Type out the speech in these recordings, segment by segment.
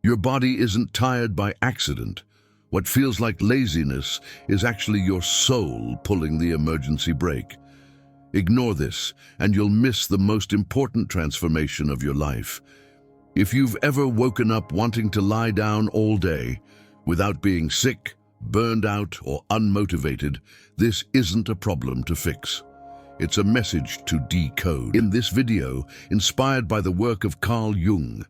Your body isn't tired by accident. What feels like laziness is actually your soul pulling the emergency brake. Ignore this, and you'll miss the most important transformation of your life. If you've ever woken up wanting to lie down all day, without being sick, burned out, or unmotivated, this isn't a problem to fix. It's a message to decode. In this video, inspired by the work of Carl Jung,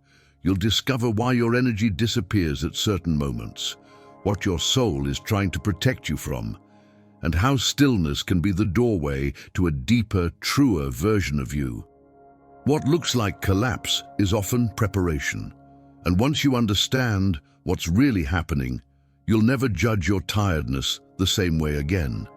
you'll discover why your energy disappears at certain moments, what your soul is trying to protect you from, and how stillness can be the doorway to a deeper, truer version of you. What looks like collapse is often preparation, and once you understand what's really happening, you'll never judge your tiredness the same way again.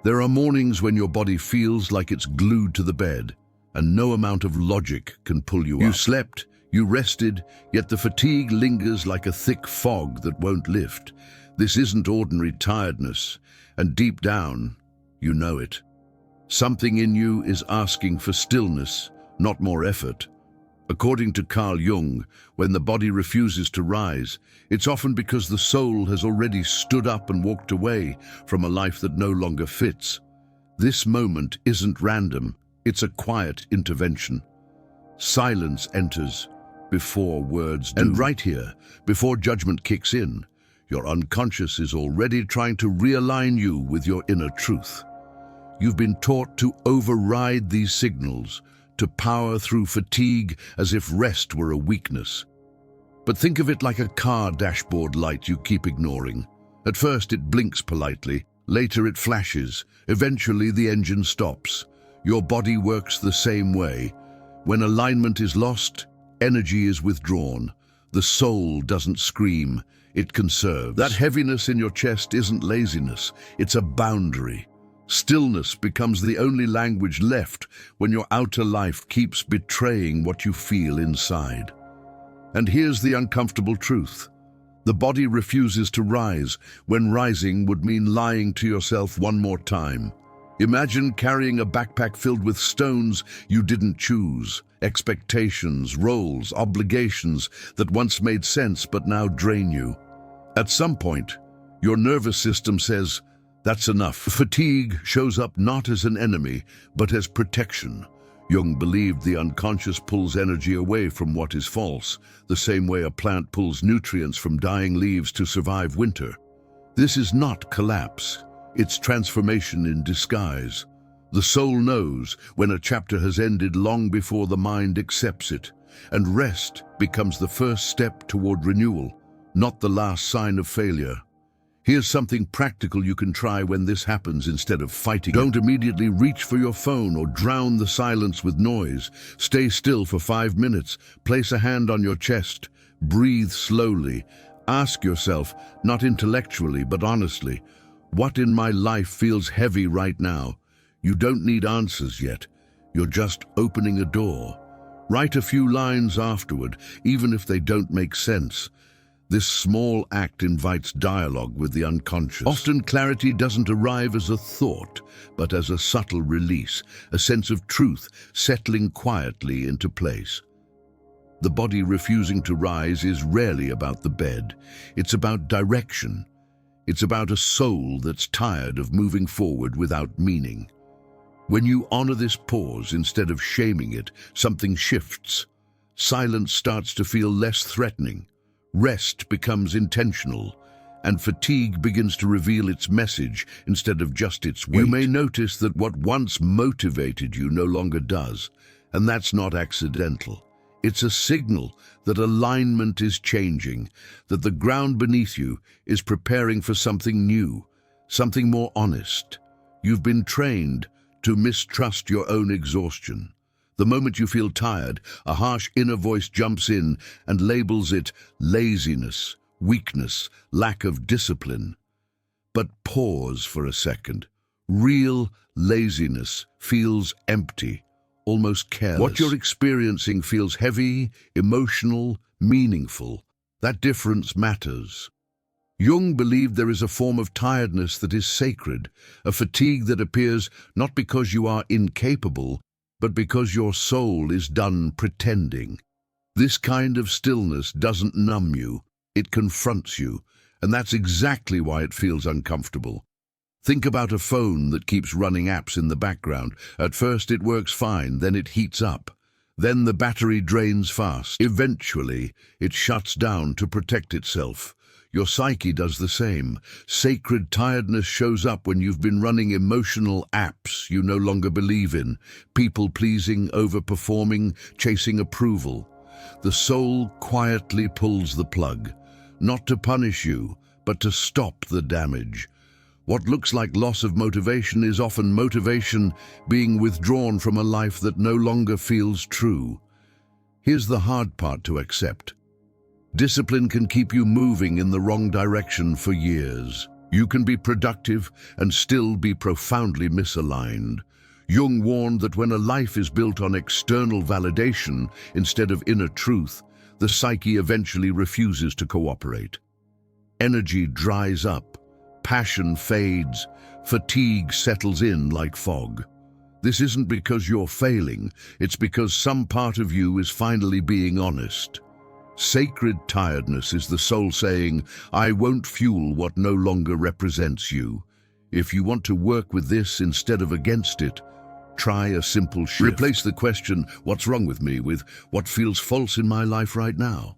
There are mornings when your body feels like it's glued to the bed, and no amount of logic can pull you up. You slept, you rested, yet the fatigue lingers like a thick fog that won't lift. This isn't ordinary tiredness, and deep down, you know it. Something in you is asking for stillness, not more effort. According to Carl Jung, when the body refuses to rise, it's often because the soul has already stood up and walked away from a life that no longer fits. This moment isn't random, it's a quiet intervention. Silence enters before words do. And right here, before judgment kicks in, your unconscious is already trying to realign you with your inner truth. You've been taught to override these signals, to power through fatigue as if rest were a weakness. But think of it like a car dashboard light you keep ignoring. At first it blinks politely, later it flashes, eventually the engine stops. Your body works the same way. When alignment is lost, energy is withdrawn. The soul doesn't scream, it conserves. That heaviness in your chest isn't laziness, it's a boundary. Stillness becomes the only language left when your outer life keeps betraying what you feel inside. And here's the uncomfortable truth. The body refuses to rise when rising would mean lying to yourself one more time. Imagine carrying a backpack filled with stones you didn't choose, expectations, roles, obligations that once made sense but now drain you. At some point, your nervous system says, "That's enough." Fatigue shows up not as an enemy, but as protection. Jung believed the unconscious pulls energy away from what is false, the same way a plant pulls nutrients from dying leaves to survive winter. This is not collapse, it's transformation in disguise. The soul knows when a chapter has ended long before the mind accepts it, and rest becomes the first step toward renewal, not the last sign of failure. Here's something practical you can try when this happens instead of fighting. Don't immediately reach for your phone or drown the silence with noise. Stay still for 5 minutes. Place a hand on your chest. Breathe slowly. Ask yourself, not intellectually but honestly, what in my life feels heavy right now? You don't need answers yet. You're just opening a door. Write a few lines afterward, even if they don't make sense. This small act invites dialogue with the unconscious. Often clarity doesn't arrive as a thought, but as a subtle release, a sense of truth settling quietly into place. The body refusing to rise is rarely about the bed. It's about direction. It's about a soul that's tired of moving forward without meaning. When you honor this pause instead of shaming it, something shifts. Silence starts to feel less threatening. Rest becomes intentional, and fatigue begins to reveal its message instead of just its weight. You may notice that what once motivated you no longer does, and that's not accidental. It's a signal that alignment is changing, that the ground beneath you is preparing for something new, something more honest. You've been trained to mistrust your own exhaustion. The moment you feel tired, a harsh inner voice jumps in and labels it laziness, weakness, lack of discipline. But pause for a second. Real laziness feels empty, almost careless. What you're experiencing feels heavy, emotional, meaningful. That difference matters. Jung believed there is a form of tiredness that is sacred, a fatigue that appears not because you are incapable, but because your soul is done pretending. This kind of stillness doesn't numb you, it confronts you, and that's exactly why it feels uncomfortable. Think about a phone that keeps running apps in the background. At first it works fine, then it heats up. Then the battery drains fast. Eventually, it shuts down to protect itself. Your psyche does the same. Sacred tiredness shows up when you've been running emotional apps you no longer believe in, people-pleasing, overperforming, chasing approval. The soul quietly pulls the plug, not to punish you, but to stop the damage. What looks like loss of motivation is often motivation being withdrawn from a life that no longer feels true. Here's the hard part to accept. Discipline can keep you moving in the wrong direction for years. You can be productive and still be profoundly misaligned. Jung warned that when a life is built on external validation instead of inner truth, the psyche eventually refuses to cooperate. Energy dries up, passion fades, fatigue settles in like fog. This isn't because you're failing, it's because some part of you is finally being honest. Sacred tiredness is the soul saying, I won't fuel what no longer represents you. If you want to work with this instead of against it, try a simple shift. Replace the question, what's wrong with me, with what feels false in my life right now.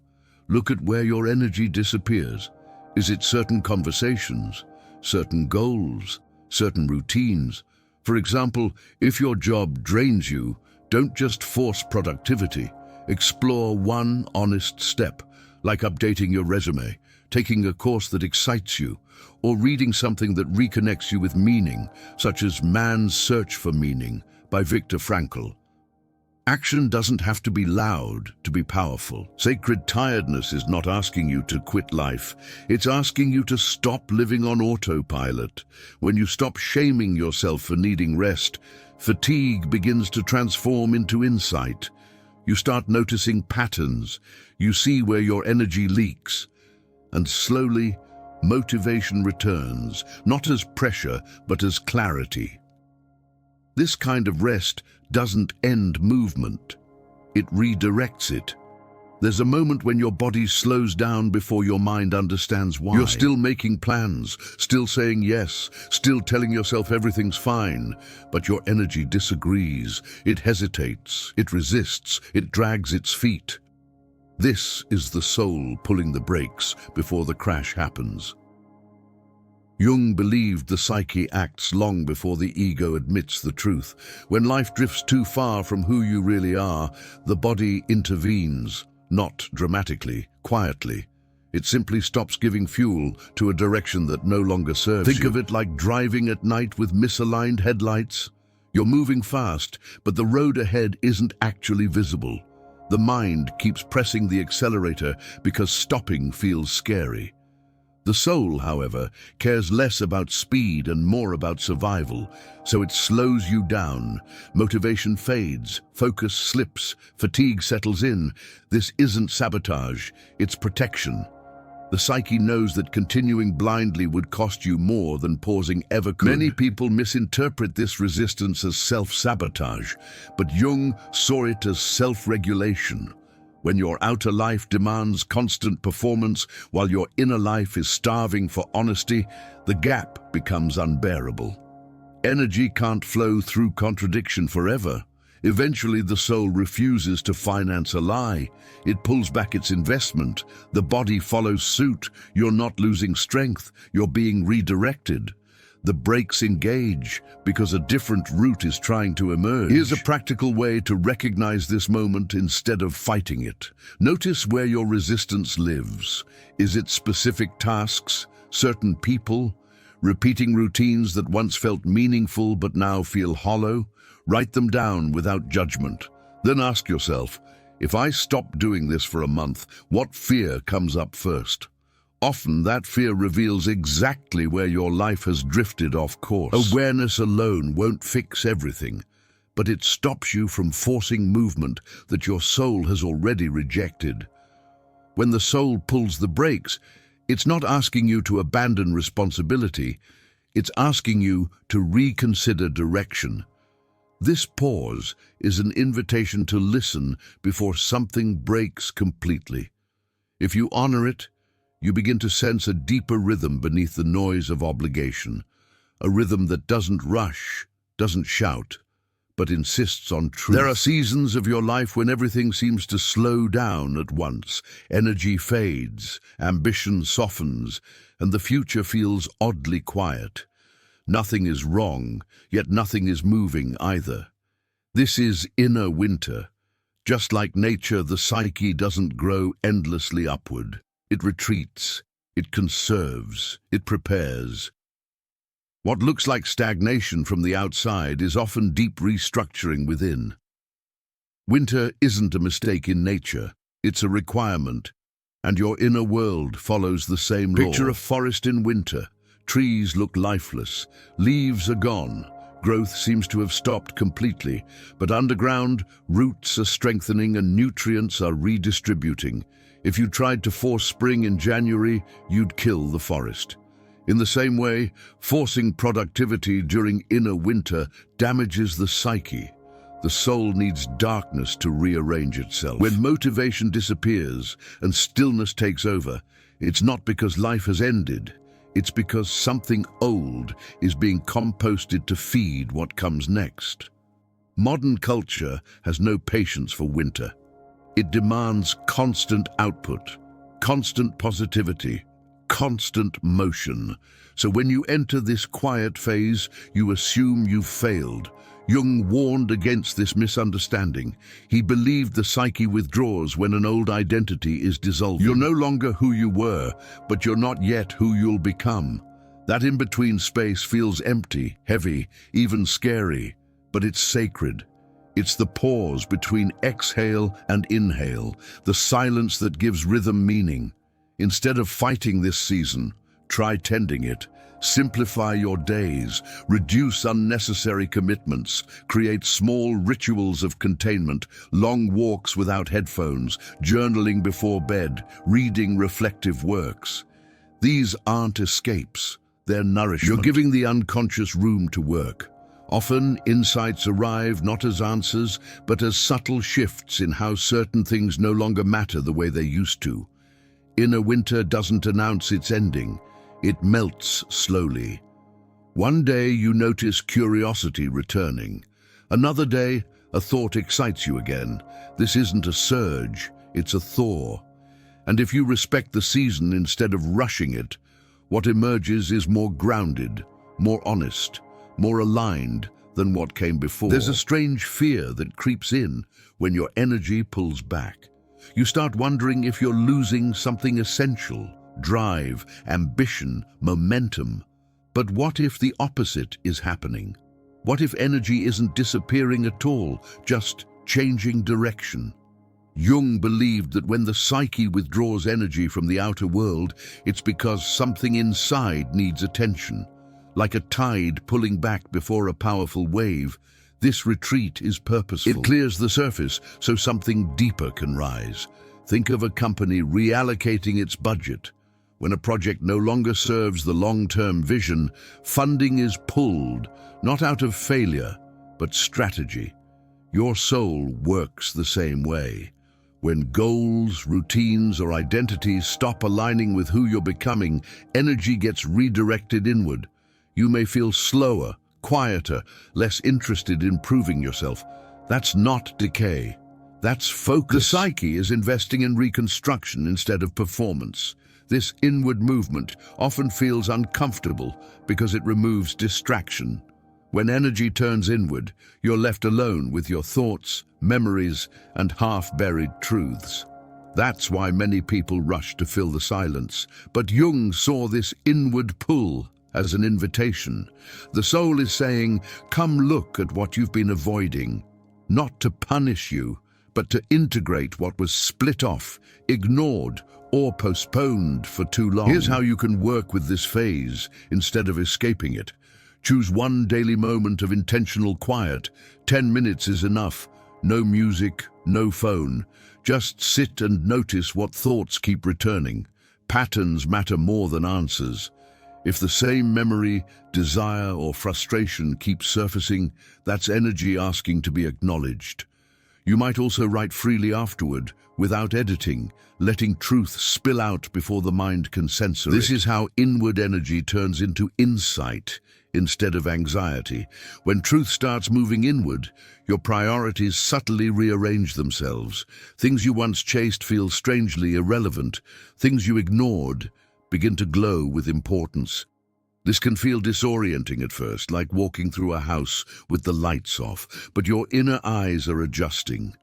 Look at where your energy disappears. Is it certain conversations, certain goals, certain routines? For example, if your job drains you, don't just force productivity. Explore one honest step, like updating your resume, taking a course that excites you, or reading something that reconnects you with meaning, such as Man's Search for Meaning by Viktor Frankl. Action doesn't have to be loud to be powerful. Sacred tiredness is not asking you to quit life. It's asking you to stop living on autopilot. When you stop shaming yourself for needing rest, fatigue begins to transform into insight. You start noticing patterns. You see where your energy leaks. And slowly, motivation returns, not as pressure, but as clarity. This kind of rest doesn't end movement. It redirects it. There's a moment when your body slows down before your mind understands why. You're still making plans, still saying yes, still telling yourself everything's fine, but your energy disagrees. It hesitates, it resists, it drags its feet. This is the soul pulling the brakes before the crash happens. Jung believed the psyche acts long before the ego admits the truth. When life drifts too far from who you really are, the body intervenes, not dramatically, quietly. It simply stops giving fuel to a direction that no longer serves you. Think of it like driving at night with misaligned headlights. You're moving fast, but the road ahead isn't actually visible. The mind keeps pressing the accelerator because stopping feels scary. The soul, however, cares less about speed and more about survival, so it slows you down. Motivation fades, focus slips, fatigue settles in. This isn't sabotage, it's protection. The psyche knows that continuing blindly would cost you more than pausing ever could. Many people misinterpret this resistance as self-sabotage, but Jung saw it as self-regulation. When your outer life demands constant performance while your inner life is starving for honesty, the gap becomes unbearable. Energy can't flow through contradiction forever. Eventually, the soul refuses to finance a lie. It pulls back its investment. The body follows suit. You're not losing strength. You're being redirected. The brakes engage because a different route is trying to emerge. Here's a practical way to recognize this moment instead of fighting it. Notice where your resistance lives. Is it specific tasks, certain people, repeating routines that once felt meaningful but now feel hollow? Write them down without judgment. Then ask yourself, if I stop doing this for a month, what fear comes up first? Often that fear reveals exactly where your life has drifted off course. Awareness alone won't fix everything, but it stops you from forcing movement that your soul has already rejected. When the soul pulls the brakes, it's not asking you to abandon responsibility, it's asking you to reconsider direction. This pause is an invitation to listen before something breaks completely. If you honor it, you begin to sense a deeper rhythm beneath the noise of obligation, a rhythm that doesn't rush, doesn't shout, but insists on truth. There are seasons of your life when everything seems to slow down at once. Energy fades, ambition softens, and the future feels oddly quiet. Nothing is wrong, yet nothing is moving either. This is inner winter. Just like nature, the psyche doesn't grow endlessly upward. It retreats, it conserves, it prepares. What looks like stagnation from the outside is often deep restructuring within. Winter isn't a mistake in nature, it's a requirement, and your inner world follows the same law. Picture a forest in winter. Trees look lifeless, leaves are gone, growth seems to have stopped completely, but underground, roots are strengthening and nutrients are redistributing. If you tried to force spring in January, you'd kill the forest. In the same way, forcing productivity during inner winter damages the psyche. The soul needs darkness to rearrange itself. When motivation disappears and stillness takes over, it's not because life has ended. It's because something old is being composted to feed what comes next. Modern culture has no patience for winter. It demands constant output, constant positivity, constant motion. So when you enter this quiet phase, you assume you've failed. Jung warned against this misunderstanding. He believed the psyche withdraws when an old identity is dissolving. You're no longer who you were, but you're not yet who you'll become. That in-between space feels empty, heavy, even scary, but it's sacred. It's the pause between exhale and inhale, the silence that gives rhythm meaning. Instead of fighting this season, try tending it. Simplify your days, reduce unnecessary commitments, create small rituals of containment, long walks without headphones, journaling before bed, reading reflective works. These aren't escapes, they're nourishment. You're giving the unconscious room to work. Often, insights arrive not as answers, but as subtle shifts in how certain things no longer matter the way they used to. Inner winter doesn't announce its ending. It melts slowly. One day you notice curiosity returning. Another day, a thought excites you again. This isn't a surge, it's a thaw. And if you respect the season instead of rushing it, what emerges is more grounded, more honest, more aligned than what came before. There's a strange fear that creeps in when your energy pulls back. You start wondering if you're losing something essential. Drive, ambition, momentum. But what if the opposite is happening? What if energy isn't disappearing at all, just changing direction? Jung believed that when the psyche withdraws energy from the outer world, it's because something inside needs attention. Like a tide pulling back before a powerful wave, this retreat is purposeful. It clears the surface so something deeper can rise. Think of a company reallocating its budget. When a project no longer serves the long-term vision, funding is pulled, not out of failure, but strategy. Your soul works the same way. When goals, routines, or identities stop aligning with who you're becoming, energy gets redirected inward. You may feel slower, quieter, less interested in proving yourself. That's not decay. That's focus. The psyche is investing in reconstruction instead of performance. This inward movement often feels uncomfortable because it removes distraction. When energy turns inward, you're left alone with your thoughts, memories, and half-buried truths. That's why many people rush to fill the silence. But Jung saw this inward pull as an invitation. The soul is saying, come look at what you've been avoiding, not to punish you, but to integrate what was split off, ignored, or postponed for too long. Here's how you can work with this phase instead of escaping it. Choose one daily moment of intentional quiet. 10 minutes is enough. No music, no phone. Just sit and notice what thoughts keep returning. Patterns matter more than answers. If the same memory, desire, or frustration keeps surfacing, that's energy asking to be acknowledged. You might also write freely afterward, without editing, letting truth spill out before the mind can censor it. This is how inward energy turns into insight instead of anxiety. When truth starts moving inward, your priorities subtly rearrange themselves. Things you once chased feel strangely irrelevant. Things you ignored begin to glow with importance. This can feel disorienting at first, like walking through a house with the lights off, but your inner eyes are adjusting.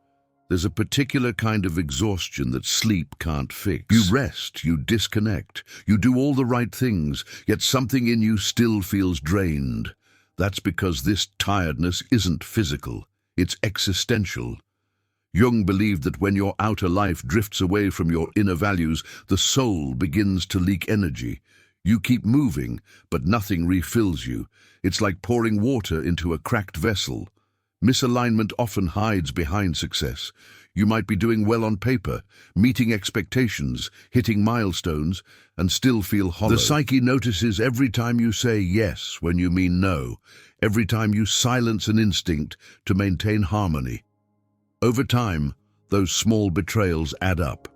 There's a particular kind of exhaustion that sleep can't fix. You rest, you disconnect, you do all the right things, yet something in you still feels drained. That's because this tiredness isn't physical, it's existential. Jung believed that when your outer life drifts away from your inner values, the soul begins to leak energy. You keep moving, but nothing refills you. It's like pouring water into a cracked vessel. Misalignment often hides behind success. You might be doing well on paper, meeting expectations, hitting milestones, and still feel hollow. The psyche notices every time you say yes when you mean no, every time you silence an instinct to maintain harmony. Over time, those small betrayals add up.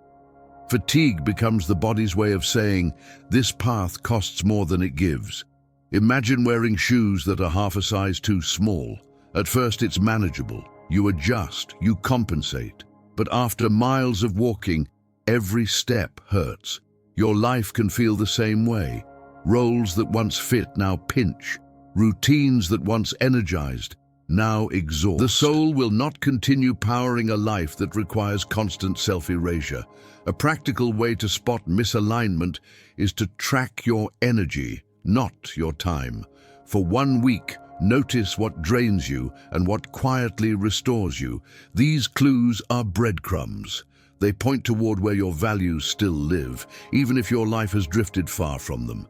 Fatigue becomes the body's way of saying, this path costs more than it gives. Imagine wearing shoes that are half a size too small. At first it's manageable. You adjust, you compensate. But after miles of walking, every step hurts. Your life can feel the same way. Roles that once fit now pinch. Routines that once energized now exhaust. The soul will not continue powering a life that requires constant self-erasure. A practical way to spot misalignment is to track your energy, not your time. For 1 week, notice what drains you and what quietly restores you. These clues are breadcrumbs. They point toward where your values still live, even if your life has drifted far from them.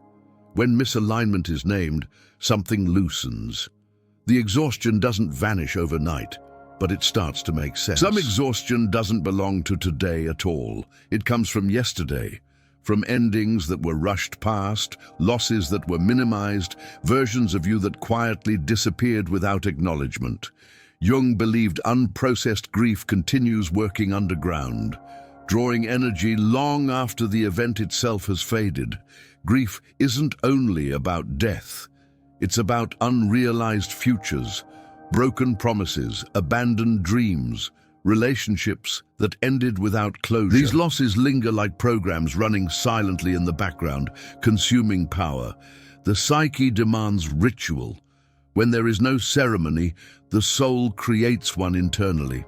When misalignment is named, something loosens. The exhaustion doesn't vanish overnight, but it starts to make sense. Some exhaustion doesn't belong to today at all. It comes from yesterday, from endings that were rushed past, losses that were minimized, versions of you that quietly disappeared without acknowledgement. Jung believed unprocessed grief continues working underground, drawing energy long after the event itself has faded. Grief isn't only about death. It's about unrealized futures, broken promises, abandoned dreams, relationships that ended without closure. These losses linger like programs running silently in the background, consuming power. The psyche demands ritual. When there is no ceremony, the soul creates one internally.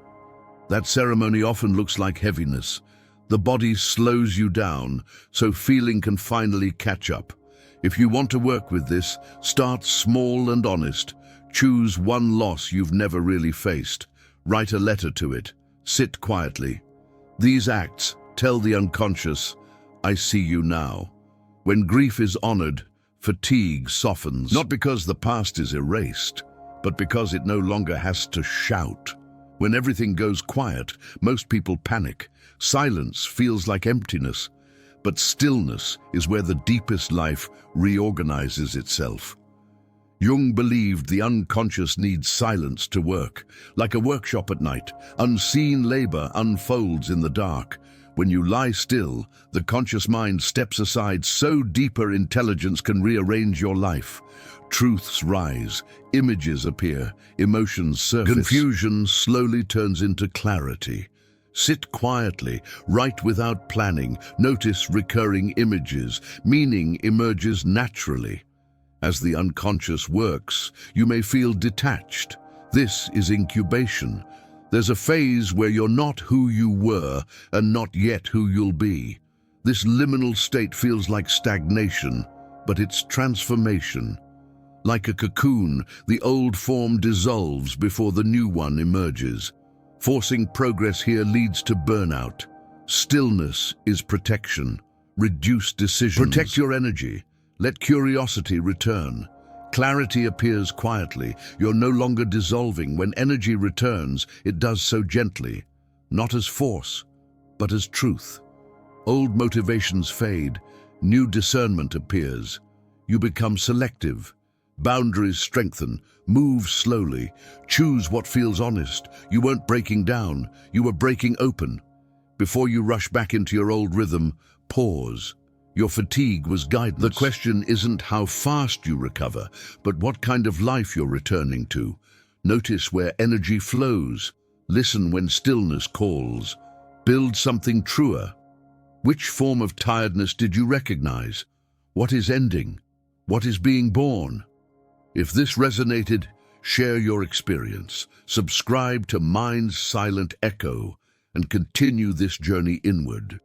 That ceremony often looks like heaviness. The body slows you down, so feeling can finally catch up. If you want to work with this, start small and honest. Choose one loss you've never really faced. Write a letter to it. Sit quietly. These acts tell the unconscious, I see you now. When grief is honored, fatigue softens. Not because the past is erased, but because it no longer has to shout. When everything goes quiet, most people panic. Silence feels like emptiness. But stillness is where the deepest life reorganizes itself. Jung believed the unconscious needs silence to work. Like a workshop at night, unseen labor unfolds in the dark. When you lie still, the conscious mind steps aside so deeper intelligence can rearrange your life. Truths rise, images appear, emotions surface. Confusion slowly turns into clarity. Sit quietly, write without planning, notice recurring images. Meaning emerges naturally. As the unconscious works, you may feel detached. This is incubation. There's a phase where you're not who you were and not yet who you'll be. This liminal state feels like stagnation, but it's transformation. Like a cocoon, the old form dissolves before the new one emerges. Forcing progress here leads to burnout. Stillness is protection. Reduce decisions. Protect your energy. Let curiosity return. Clarity appears quietly. You're no longer dissolving. When energy returns, it does so gently, not as force, but as truth. Old motivations fade. New discernment appears. You become selective. Boundaries strengthen. Move slowly. Choose what feels honest. You weren't breaking down. You were breaking open. Before you rush back into your old rhythm, pause. Your fatigue was guidance. The question isn't how fast you recover, but what kind of life you're returning to. Notice where energy flows. Listen when stillness calls. Build something truer. Which form of tiredness did you recognize? What is ending? What is being born? If this resonated, share your experience. Subscribe to Mind's Silent Echo and continue this journey inward.